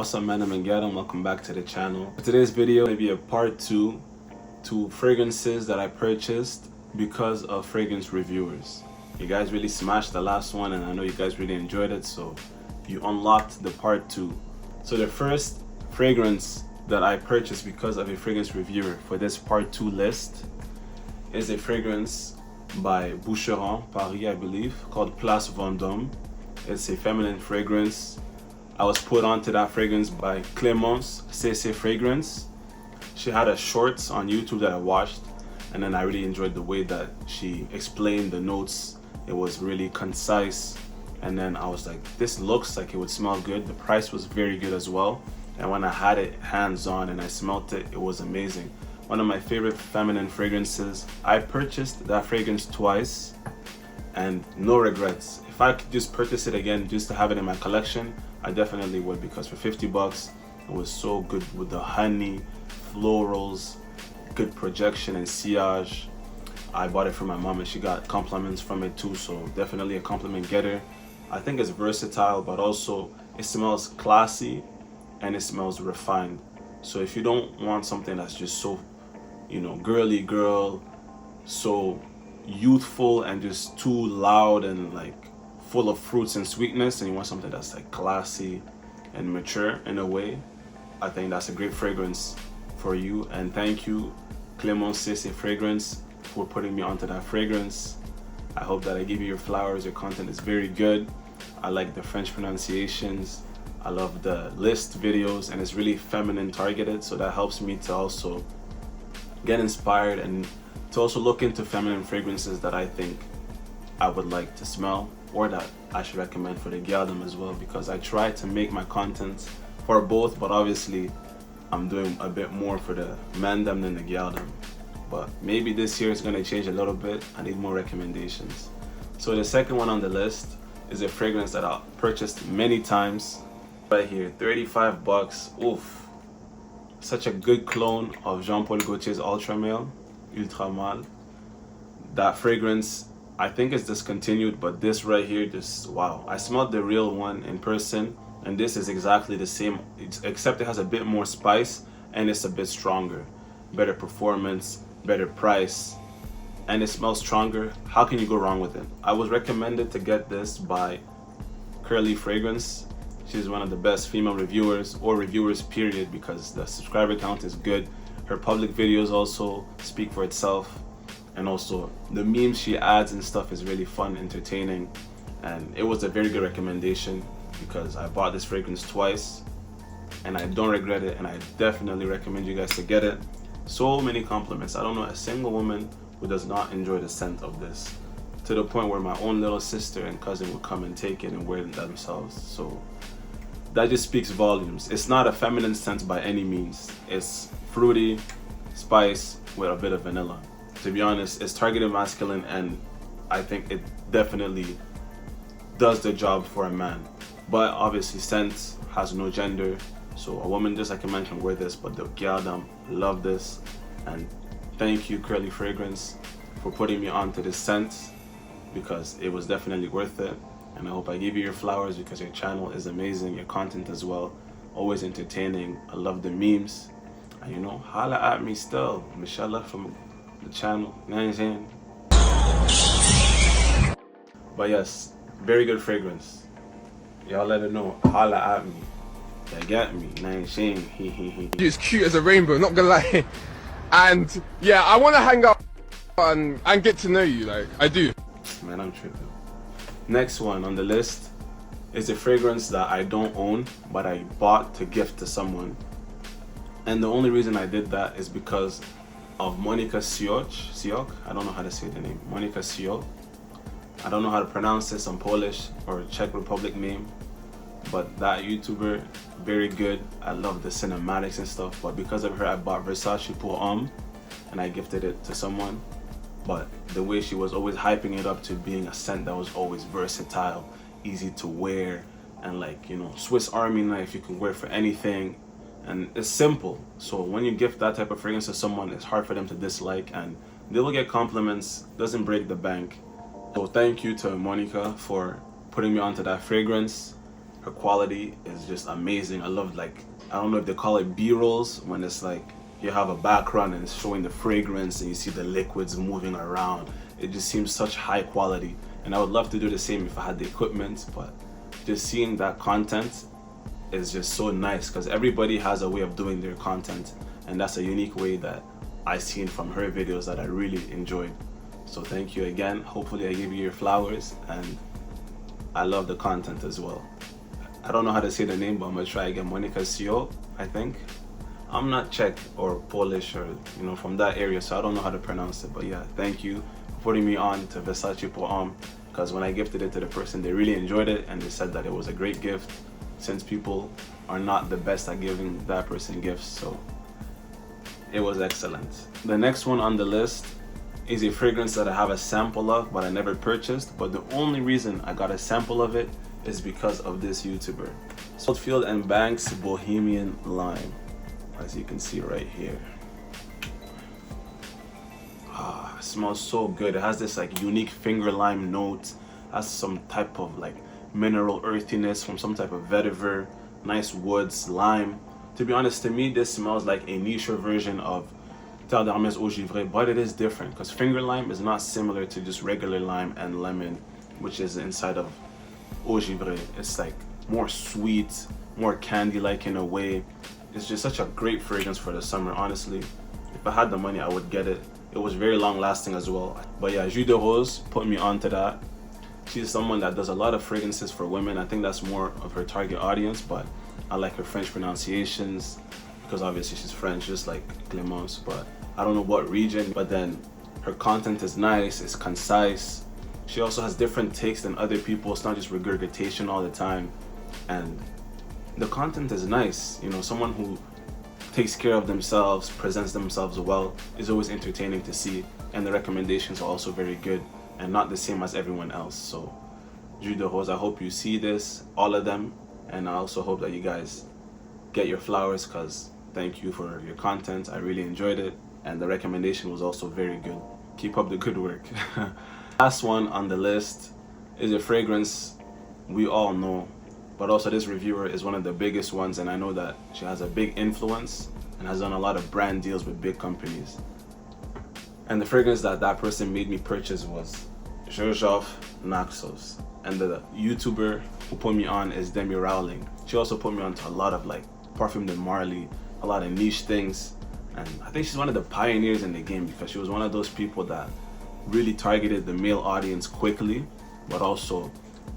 What's up, man? I'm Miguel and welcome back to the channel. For today's video, maybe a part 2 to fragrances that I purchased because of fragrance reviewers. You guys really smashed the last one and I know you guys really enjoyed it, so you unlocked the part 2. So the first fragrance that I purchased because of a fragrance reviewer for this part 2 list is a fragrance by Boucheron, Paris I believe, called Place Vendôme. It's a feminine fragrance. I was put onto that fragrance by Clémence CC Fragrance. She had a shorts on YouTube that I watched, and then I really enjoyed the way that she explained the notes. It was really concise, and then I was like, this looks like it would smell good. The price was very good as well, and when I had it hands on and I smelled it, it was amazing. One of my favorite feminine fragrances. I purchased that fragrance twice and no regrets. If I could just purchase it again just to have it in my collection, I definitely would, because for 50 bucks it was so good with the honey, florals, good projection and sillage. I bought it for my mom and she got compliments from it too, so definitely a compliment getter. I think it's versatile, but also it smells classy and it smells refined. So if you don't want something that's just so, girly girl, so youthful and just too loud and like full of fruits and sweetness, and you want something that's like classy and mature in a way, I think that's a great fragrance for you. And thank you, Clémence CC Fragrance, for putting me onto that fragrance. I hope that I give you your flowers. Your content is very good. I like the French pronunciations. I love the list videos, and it's really feminine targeted, so that helps me to also get inspired and to also look into feminine fragrances that I think I would like to smell, or that I should recommend for the galdom as well, because I try to make my content for both, but obviously I'm doing a bit more for the mandem than the galdom. But maybe this year it's going to change a little bit. I need more recommendations. So the second one on the list is a fragrance that I purchased many times. Right here, 35 bucks. Oof. Such a good clone of Jean Paul Gaultier's Ultra Male, Ultra Male. That fragrance, I think it's discontinued, but this right here, just wow. I smelled the real one in person, and this is exactly the same, except it has a bit more spice and it's a bit stronger. Better performance, better price, and it smells stronger. How can you go wrong with it? I was recommended to get this by Curly Fragrance. She's one of the best female reviewers, or reviewers period, because the subscriber count is good. Her public videos also speak for itself, and also the memes she adds and stuff is really fun, entertaining, and it was a very good recommendation because I bought this fragrance twice and I don't regret it, and I definitely recommend you guys to get it. So many compliments. I don't know a single woman who does not enjoy the scent of this, to the point where my own little sister and cousin would come and take it and wear it themselves. So that just speaks volumes. It's not a feminine scent by any means. It's fruity, spice with a bit of vanilla. To be honest, it's targeted masculine, and I think it definitely does the job for a man. But obviously scent has no gender, so a woman, just like I mentioned, wear this, but the galdom love this. And thank you, Curly Fragrance, for putting me onto this scent, because it was definitely worth it. And I hope I give you your flowers, because your channel is amazing, your content as well, always entertaining. I love the memes, and holla at me still, Michelle from the channel, but yes, very good fragrance. Y'all let her know, holla at me. You get me, It's cute as a rainbow, not gonna lie. And yeah, I wanna hang out and get to know you, like I do. Man, I'm tripping. Next one on the list is a fragrance that I don't own, but I bought to gift to someone. And the only reason I did that is because of Monika Siok. I don't know how to say the name. Monika Siok. I don't know how to pronounce this. I'm Polish, or Czech Republic name. But that YouTuber, very good. I love the cinematics and stuff. But because of her, I bought Versace Pour Homme, and I gifted it to someone. But the way she was always hyping it up to being a scent that was always versatile, easy to wear, and like, Swiss Army knife, you can wear for anything. And it's simple. So when you gift that type of fragrance to someone, it's hard for them to dislike, and they will get compliments. Doesn't break the bank. So thank you to Monika for putting me onto that fragrance. Her quality is just amazing. I love, like, I don't know if they call it B-rolls, when it's like you have a background and it's showing the fragrance and you see the liquids moving around. It just seems such high quality, and I would love to do the same if I had the equipment, but just seeing that content is just so nice because everybody has a way of doing their content, and that's a unique way that I seen from her videos that I really enjoyed. So thank you again. Hopefully I gave you your flowers, and I love the content as well. I don't know how to say the name, but I'm gonna try again. Monika Sio, I think. I'm not Czech or Polish or, you know, from that area, so I don't know how to pronounce it. But yeah, thank you for putting me on to Versace Pour Homme, because when I gifted it to the person, they really enjoyed it and they said that it was a great gift, since people are not the best at giving that person gifts, so it was excellent. The next one on the list is a fragrance that I have a sample of but I never purchased, but the only reason I got a sample of it is because of this YouTuber. Saltfield and Banks Bohemian Lime, as you can see right here. It smells so good. It has this like unique finger lime note, has some type of like mineral earthiness from some type of vetiver, nice woods, lime. To be honest, to me this smells like a niche version of Terre d'Hermès Eau Givrée, but it is different because finger lime is not similar to just regular lime and lemon, which is inside of Eau Givrée. It's like more sweet, more candy-like in a way. It's just such a great fragrance for the summer, honestly. If I had the money, I would get it. It was very long-lasting as well. But yeah, Jus de Rose put me onto that. She's someone that does a lot of fragrances for women. I think that's more of her target audience, but I like her French pronunciations because obviously she's French, just like Clémence, but I don't know what region. But then her content is nice, it's concise. She also has different takes than other people. It's not just regurgitation all the time. And the content is nice. You know, someone who takes care of themselves, presents themselves well, is always entertaining to see. And the recommendations are also very good and not the same as everyone else. So Jus de Rose, I hope you see this, all of them. And I also hope that you guys get your flowers, because thank you for your content. I really enjoyed it. And the recommendation was also very good. Keep up the good work. Last one on the list is a fragrance we all know, but also this reviewer is one of the biggest ones, and I know that she has a big influence and has done a lot of brand deals with big companies. And the fragrance that that person made me purchase was Xerjoff Naxos, and the YouTuber who put me on is Demi Rowling. She also put me on to a lot of like Parfum de Marly, a lot of niche things, and I think she's one of the pioneers in the game because she was one of those people that really targeted the male audience quickly, but also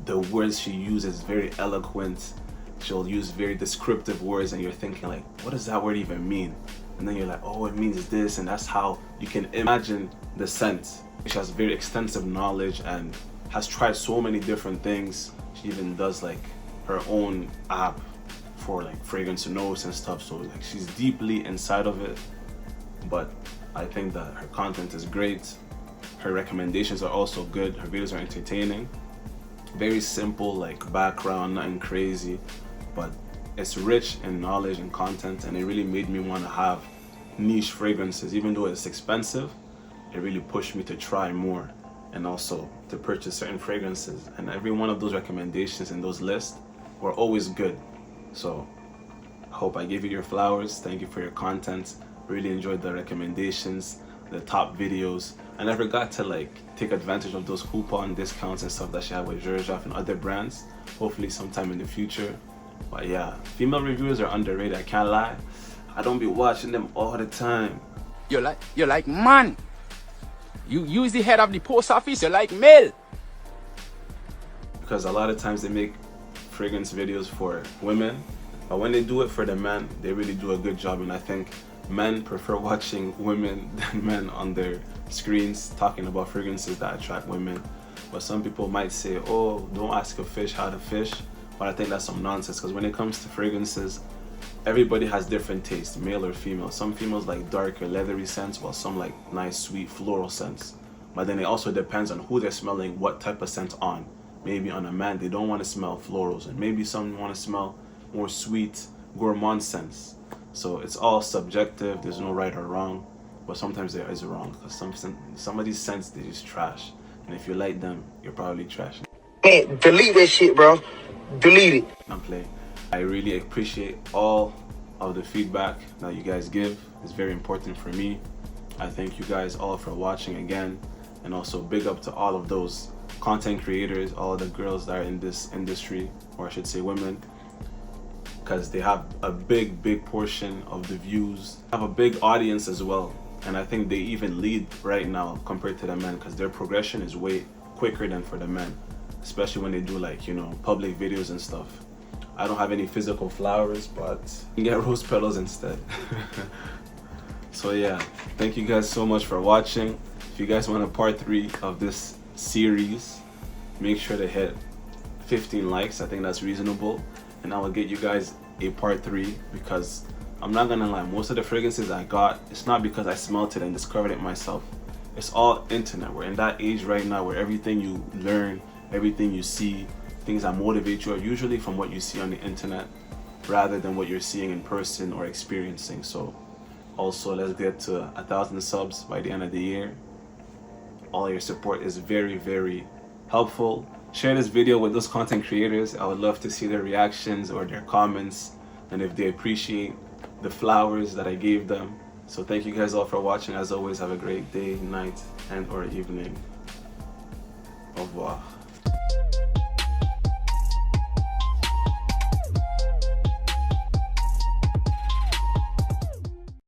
the words she uses very eloquent. She'll use very descriptive words and you're thinking like, what does that word even mean? And then you're like, oh, it means this, and that's how you can imagine the scent. She has very extensive knowledge and has tried so many different things. She even does like her own app for like fragrance notes and stuff, so like she's deeply inside of it. But I think that her content is great. Her recommendations are also good. Her videos are entertaining. Very simple, like background, nothing crazy, but it's rich in knowledge and content, and it really made me want to have niche fragrances. Even though it's expensive, it really pushed me to try more and also to purchase certain fragrances. And every one of those recommendations in those lists were always good. So I hope I gave you your flowers. Thank you for your content. Really enjoyed the recommendations, the top videos. I never got to like take advantage of those coupon discounts and stuff that she had with Xerjoff and other brands. Hopefully sometime in the future. But yeah, female reviewers are underrated, I can't lie. I don't be watching them all the time. You're like man. You use the head of the post office, you're like male. Because a lot of times they make fragrance videos for women, but when they do it for the men, they really do a good job. And I think men prefer watching women than men on their screens talking about fragrances that attract women. But some people might say, oh, don't ask a fish how to fish. But I think that's some nonsense, because when it comes to fragrances, everybody has different tastes, male or female. Some females like darker, leathery scents, while some like nice, sweet, floral scents. But then it also depends on who they're smelling what type of scent on. Maybe on a man, they don't want to smell florals, and maybe some want to smell more sweet, gourmand scents. So it's all subjective, there's no right or wrong, but sometimes there is a wrong, because some of these scents, they just trash. And if you like them, you're probably trash. Man, delete that shit, bro. Delete it. I'm playing. I really appreciate all of the feedback that you guys give. It's very important for me. I thank you guys all for watching again, and also big up to all of those content creators, all the girls that are in this industry, or I should say women, because they have a big portion of the views, have a big audience as well, and I think they even lead right now compared to the men, because their progression is way quicker than for the men, especially when they do, like, you know, public videos and stuff. I don't have any physical flowers, but you can get rose petals instead. So yeah, thank you guys so much for watching. If you guys want a part 3 of this series, make sure to hit 15 likes. I think that's reasonable, and I will get you guys a part 3, because I'm not gonna lie, most of the fragrances I got, it's not because I smelt it and discovered it myself. It's all internet. We're in that age right now where everything you learn, everything you see, things that motivate you are usually from what you see on the internet rather than what you're seeing in person or experiencing. So also, let's get to 1,000 subs by the end of the year. All your support is very helpful. Share this video with those content creators. I would love to see their reactions or their comments, and if they appreciate the flowers that I gave them. So thank you guys all for watching. As always, have a great day, night, and or evening. Au revoir.